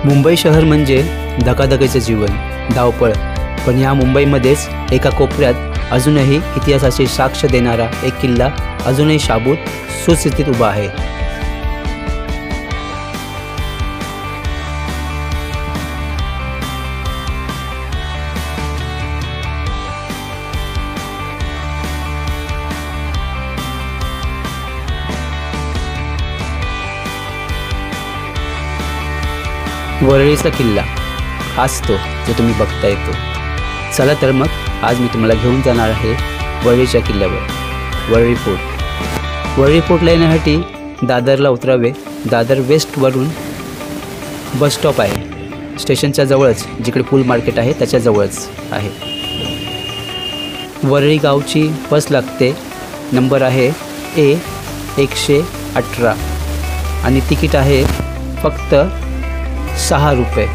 मुंबई शहर म्हणजे धकाधकीचे जीवन, धावपळ. पण ह्या मुंबईमध्येच एका कोपऱ्यात अजूनही इतिहासाची साक्ष देणारा एक किल्ला अजूनही शाबूत सुस्थितीत उभा आहे. वरळीचा किल्ला हाच तो जो तुम्ही बघता येतो. चला तर मग आज मी तुम्हाला घेऊन जाणार आहे वरळीच्या किल्ल्यावर, वरळी फोर्ट. वरळी फोर्टला येण्यासाठी दादरला उतरावे. दादर वेस्टवरून बस स्टॉप आहे. स्टेशनच्या जवळच, जिकडे फुल मार्केट आहे त्याच्या जवळच आहे. वरळी गावची बस लागते. नंबर आहे A118 आणि तिकीट आहे फक्त 6 रुपये.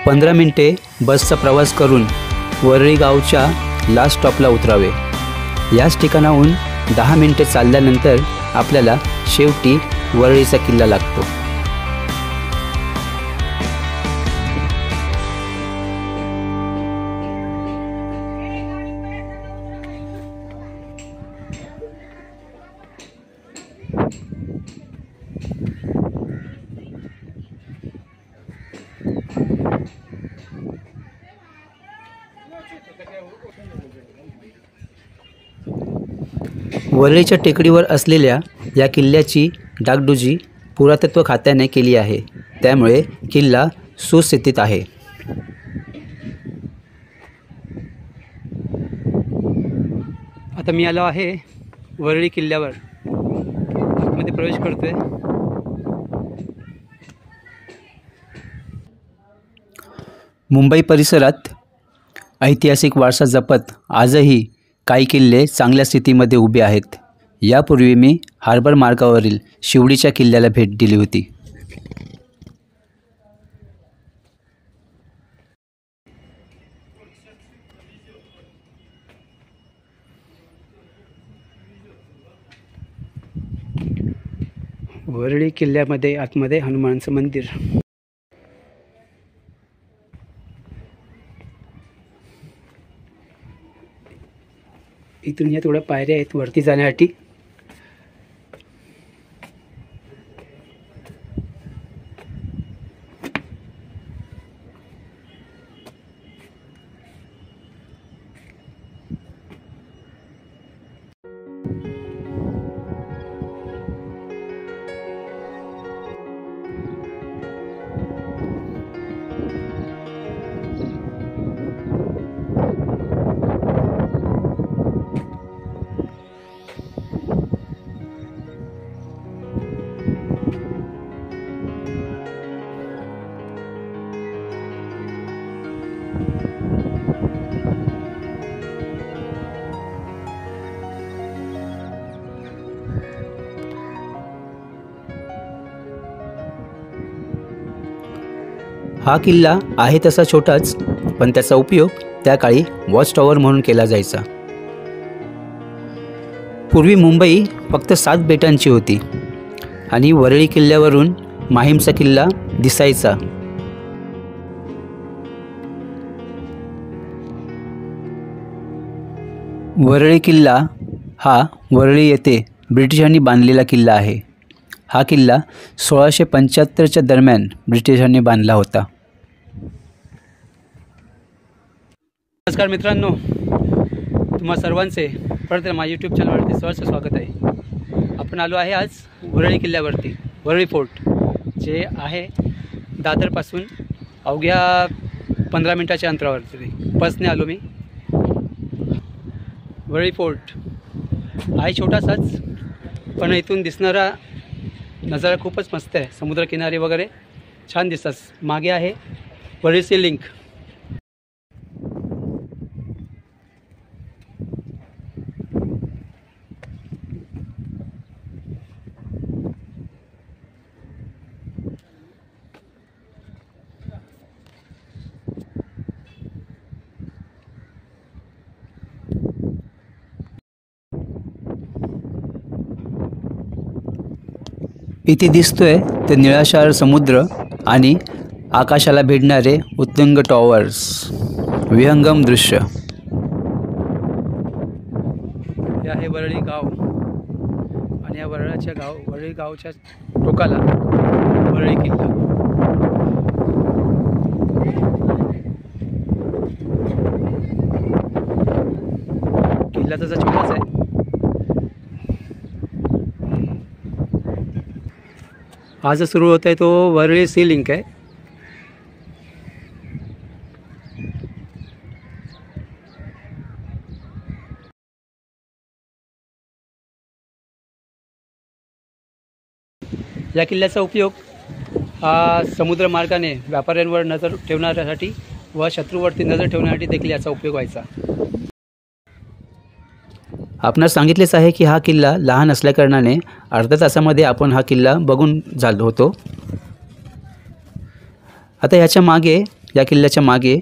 पंधरा मिनिटे बसचा प्रवास करून वरळी गावच्या लास्ट स्टॉपला उतरावे. याच ठिकाणाहून 10 मिनिटे चालल्यानंतर आपल्याला शेवटी वरळीचा किल्ला लागतो. वरळीच्या टेकडीवर असलेल्या या किल्ल्याची डागडुजी पुरातत्व खात्याने केली आहे. त्यामुळे किल्ला सुस्थितीत आहे. आता मी आलो आहे वरळी किल्ल्यावर. आतमध्ये प्रवेश करतोय. मुंबई परिसरात ऐतिहासिक वारसा जपत आजही काही किल्ले चांगल्या स्थितीमध्ये उभे आहेत. यापूर्वी मी हार्बर मार्गावरील शिवडीच्या किल्ल्याला भेट दिली होती. वरळी किल्ल्यामध्ये आतमध्ये हनुमानचं मंदिर. इथून या थोड्या पायऱ्या आहेत वरती जाण्यासाठी. हा किल्ला आहे तसा छोटाच, पण त्याचा उपयोग त्या काळी वॉच टॉवर म्हणून केला जायचा. पूर्वी मुंबई फक्त 7 बेटांची होती आणि वरळी किल्ल्यावरून माहीमचा किल्ला दिसायचा. वरळी किल्ला हा वरळी येथे ब्रिटिशांनी बांधलेला किल्ला आहे. हा किल्ला 1675च्या दरम्यान ब्रिटिशांनी बांधला होता. नमस्कार मित्रांनो, तुम्हा सर्वांचे परत माझ्या यूट्यूब चॅनलवरती सहर्ष स्वागत आहे. आपण आलो आहे आज वरळी किल्ल्यावरती, वरळी फोर्ट, जे आहे दादरपासून अवघ्या 15 मिनिटाच्या अंतरावरती. बसने आलो मी. वरळी फोर्ट आहे छोटासाच, पण इथून दिसणारा नजारा खूपच मस्त आहे. समुद्रकिनारी वगैरे छान दिसतात. मागे आहे वरळीची लिंक. इथे दिसतोय ते निळाशार समुद्र आणि आकाशाला भिडणारे उत्तुंग टॉवर्स, विहंगम दृश्य. हे आहे वरळी गाव आणि या वरळी गावच्या टोकाला वरळी किल्ला. किल्ला तसा छोटाच आहे. आज सुरू होत आहे तो वरळी सी लिंक आहे. या किल्ल्याचा उपयोग हा समुद्रमार्गाने व्यापाऱ्यांवर नजर ठेवण्यासाठी व शत्रूवरती नजर ठेवण्यासाठी देखील याचा उपयोग व्हायचा. आपणास सांगितलेच आहे की हा किल्ला लहान असल्याकारणाने अर्ध्या तासामध्ये आपण हा किल्ला बघून झालो होतो. आता या किल्ल्याच्या मागे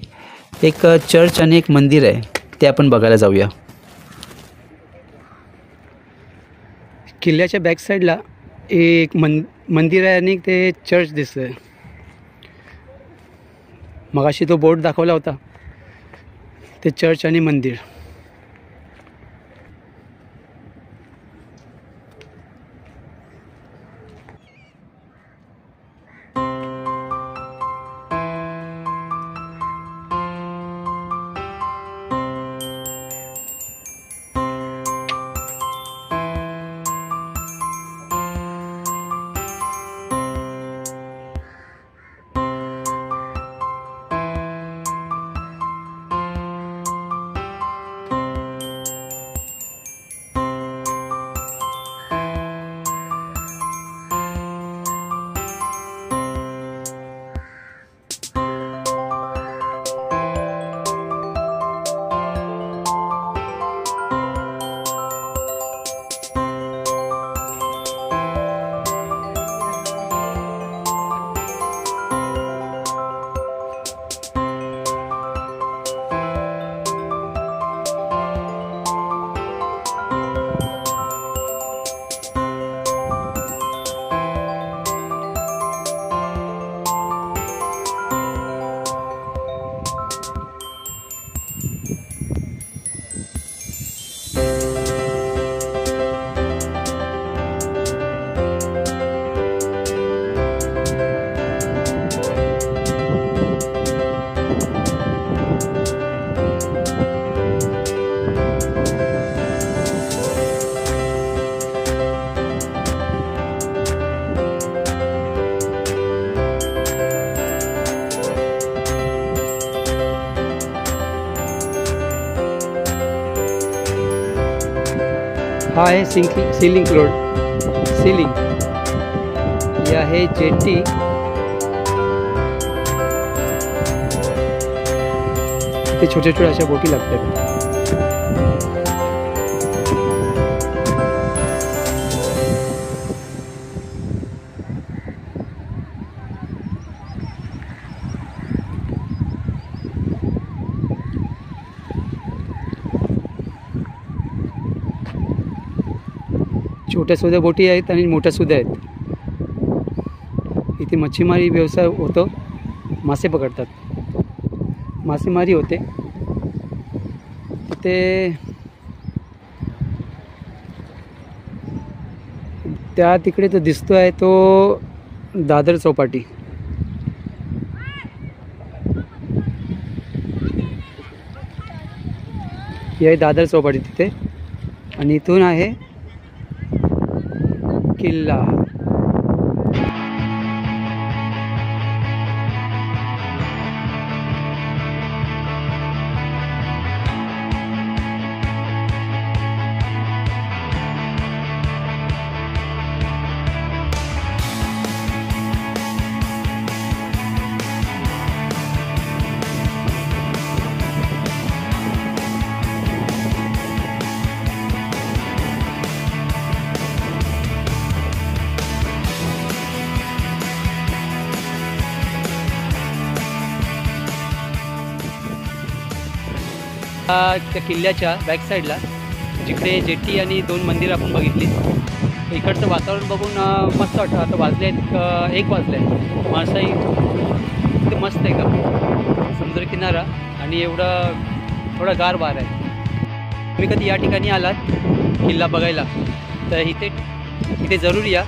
एक चर्च आणि एक मंदिर आहे, ते आपण बघायला जाऊया. किल्ल्याच्या बॅक साईडला एक मंदिर आहे आणि ते चर्च दिसतंय. मगाशी तो बोर्ड दाखवला होता ते चर्च आणि मंदिर. हा आहे सीलिंग रोड. सीलिंग ही आहे जेटी. ते छोट्या छोट्या अशा बोटी लागतात. छोट्या सुद्धा बोटी आहेत आणि मोठ्या सुद्धा आहेत. इथे मच्छीमारी व्यवसाय होतो. मासे पकडतात, मासेमारी होते. तिथे त्या तिकडे तो दिसतो आहे तो दादर चौपाटी. ही आहे दादर चौपाटी तिथे. आणि इथून आहे किल्ला. त्या किल्ल्याच्या बॅक साईडला जिकडे जेटी आणि 2 मंदिर आपण बघितली इकडचं वातावरण बघून मस्त वाटतं. आता वाजले आहेत 1 वाजले आहे. माणसाही इथे मस्त आहे का समुद्रकिनारा आणि एवढा थोडा गार वारा आहे. तुम्ही कधी या ठिकाणी आलात किल्ला बघायला तर इथे जरूर या.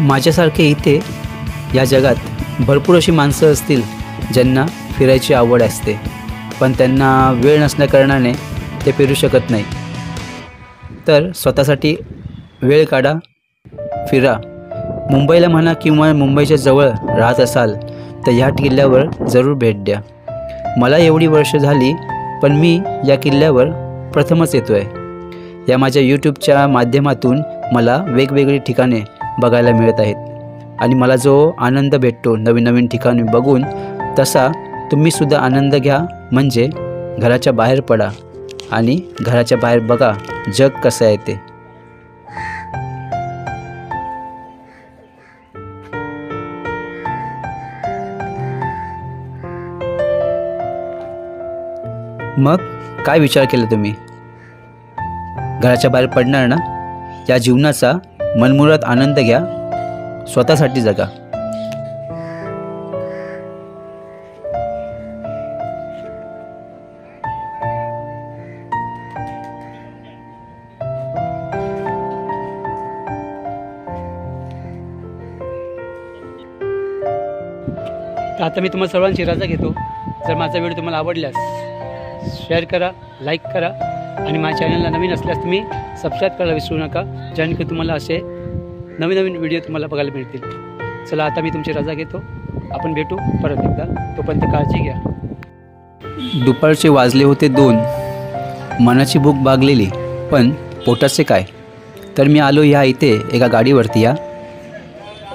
माझ्यासारखे इथे या जगात भरपूर अशी माणसं असतील ज्यांना फिरायची आवड असते, पण त्यांना वेळ नसल्याकारणाने ते फिरू शकत नाही. तर स्वतःसाठी वेळ काढा, फिरा. मुंबईला म्हणा किंवा मुंबईच्या जवळ राहत असाल तर ह्या किल्ल्यावर जरूर भेट द्या. मला एवढी वर्ष झाली पण मी या किल्ल्यावर प्रथमच येतो आहे. या माझ्या यूट्यूबच्या माध्यमातून मला वेगवेगळी ठिकाणे बघायला मिळत आहेत आणि मला जो आनंद भेटतो नवीन नवीन ठिकाणी बघून, तसा तुम्हीसुद्धा आनंद घ्या. म्हणजे घराच्या बाहेर पडा आणि घराच्या बाहेर बघा जग कसं आहे ते. मग काय विचार केला तुम्ही? घराच्या बाहेर पडणार ना? या जीवनाचा मनमुराद आनंद घ्या, स्वतःसाठी जगा. तर आता मी तुम्हाला सर्वांची रजा घेतो. जर माझा व्हिडिओ तुम्हाला आवडल्यास शेअर करा, लाईक करा आणि माझ्या चॅनलला नवीन असल्यास तुम्ही सबस्क्राईब करायला विसरू नका, जेणेकरून तुम्हाला असे नवीन नवीन व्हिडिओ तुम्हाला बघायला मिळतील. चला आता मी तुमची रजा घेतो. आपण भेटू परत एकदा. तोपर्यंत काळजी घ्या. दुपारचे वाजले होते 2. मनाची भूक भागलेली, पण पोटाचे काय? तर मी आलो ह्या इथे एका गाडीवरती.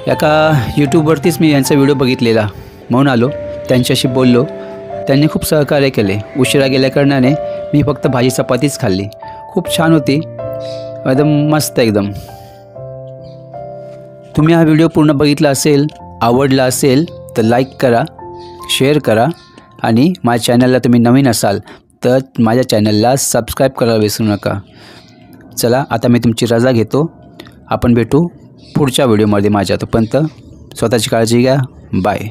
एका यूट्यूबवरतीच मी यांचा व्हिडिओ बघितलेला म्हणून आलो. त्यांच्याशी बोललो. त्यांनी खूप सहकार्य केले. उशिरा गेल्याकारणाने मी फक्त भाजी चपातीच खाल्ली. खूप छान होती, एकदम मस्त एकदम. तुम्ही हा व्हिडिओ पूर्ण बघितला असेल, आवडला असेल तर लाईक करा, शेअर करा आणि माझ्या चॅनलला तुम्ही नवीन असाल तर माझ्या चॅनलला सबस्क्राईब करायला विसरू नका. चला आता मी तुमची रजा घेतो. आपण भेटू पुढच्या व्हिडिओमध्ये माझ्या. तोपर्यंत स्वतःची काळजी घ्या. बाय.